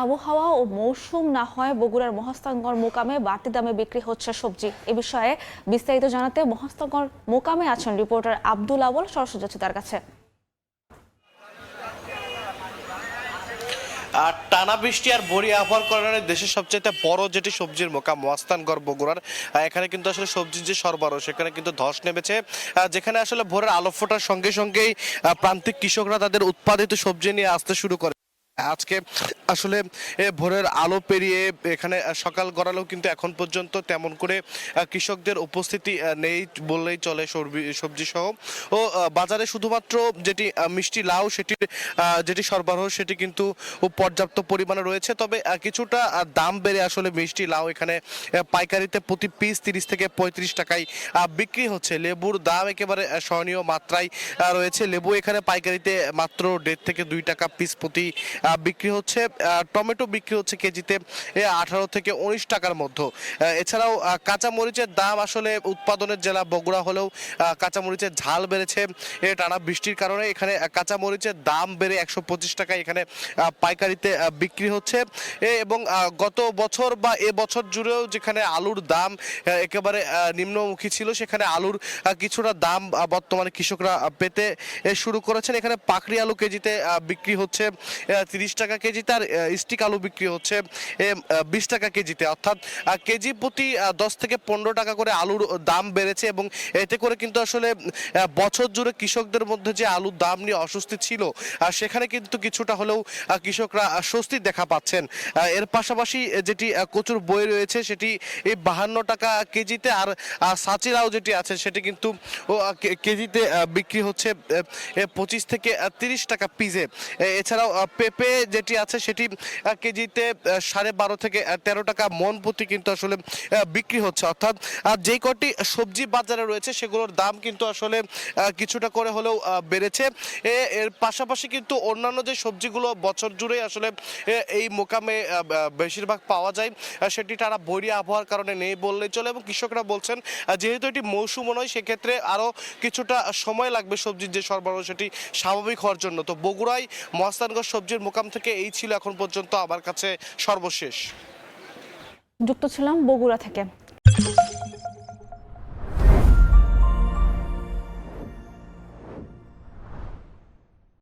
আবহাওয়া ও মৌসুম না হয় বগুড়ার মহাস্থানগড় মোকামে বাড়তি দামে বিক্রি হচ্ছে সবজি। এ বিষয়ে বিস্তারিত জানাতে মহাস্থানগড় মোকামে আছেন রিপোর্টার আব্দুল আওয়াল। সরাসরি যাচ্ছে তার কাছে। আর টানা বৃষ্টি আর বড়ি আবহাওয়ার কারণে দেশের সবচেয়ে বড় যেটি সবজির মোকাম মহাস্থানগড় বগুড়ার, এখানে কিন্তু আসলে সবজির যে সরবরাহ সেখানে কিন্তু ধস নেমেছে। যেখানে আসলে ভোরের আলো ফোটার সঙ্গে সঙ্গেই প্রান্তিক কৃষকরা তাদের উৎপাদিত সবজি নিয়ে আসতে শুরু করে। আজকে আসলে ভোরের আলো পেরিয়ে এখানে সকাল গড়ালেও কিন্তু এখন পর্যন্ত তেমন করে কৃষকদের উপস্থিতি নেই বললেই চলে সবজি সহ। ও বাজারে শুধুমাত্র যেটি মিষ্টি লাউ সেটির যেটি সরবরাহ সেটি কিন্তু পর্যাপ্ত পরিমাণে রয়েছে। তবে কিছুটা দাম বেড়ে আসলে মিষ্টি লাউ এখানে পাইকারিতে প্রতি পিস 30 থেকে 35 টাকায় বিক্রি হচ্ছে। লেবুর দাম একেবারে সহনীয় মাত্রায় রয়েছে। লেবু এখানে পাইকারিতে মাত্র 1.5 থেকে 2 টাকা পিস প্রতি বিক্রি হচ্ছে। টমেটো বিক্রি হচ্ছে কেজিতে 18 থেকে 19 টাকার মধ্যে। এছাড়াও কাঁচা মরিচের দাম আসলে উৎপাদনের জেলা বগুড়া হলেও কাঁচা মরিচের ঝাল বেড়েছে টানা বৃষ্টির কারণে। এখানে কাঁচা মরিচের দাম বেড়ে 125 টাকায় এখানে পাইকারিতে বিক্রি হচ্ছে। এবং গত বছর বা এবছর জুড়েও যেখানে আলুর দাম একেবারে নিম্নমুখী ছিল, সেখানে আলুর কিছুটা দাম বর্তমানে কৃষকরা পেতে শুরু করেছেন। এখানে পাকড়ি আলু কেজিতে বিক্রি হচ্ছে 30 টাকা কেজিতে, আর স্টিক আলু বিক্রি হচ্ছে 20 টাকা কেজিতে। অর্থাৎ কেজি প্রতি 10 থেকে 15 টাকা করে আলুর দাম বেড়েছে। এবং এতে করে কিন্তু আসলে বছর জুড়ে কৃষকদের মধ্যে যে আলুর দাম নিয়ে অস্বস্তি ছিল, সেখানে কিন্তু কিছুটা হলেও কৃষকরা স্বস্তি দেখা পাচ্ছেন। এর পাশাপাশি যেটি কচুর বই রয়েছে সেটি এই 52 টাকা কেজিতে, আর সাচিরাও যেটি আছে সেটি কিন্তু কেজিতে বিক্রি হচ্ছে 25 থেকে 30 টাকা পিসে। এছাড়াও পেঁপে যেটি আছে সেটি কেজিতে 12.5 থেকে 13 টাকা মন প্রতি কিন্তু আসলে বিক্রি হচ্ছে। অর্থাৎ যেই কটি সবজি বাজারে রয়েছে সেগুলোর দাম কিন্তু আসলে কিছুটা করে হলেও বেড়েছে। এর পাশাপাশি কিন্তু অন্যান্য যে সবজিগুলো বছর জুড়ে আসলে এই মোকামে বেশিরভাগ পাওয়া যায়, সেটি তারা বৈরী আবহাওয়ার কারণে নেই বললেই চলে। এবং কৃষকরা বলছেন যেহেতু এটি মৌসুম নয়, সেক্ষেত্রে আরও কিছুটা সময় লাগবে সবজির যে সরবরাহ সেটি স্বাভাবিক হওয়ার জন্য। তো বগুড়ায় মহাস্থানগড় সবজির মোকাম থেকে এই ছিল এখন পর্যন্ত আমার কাছে সর্বশেষ। যুক্ত ছিলাম বগুড়া থেকে।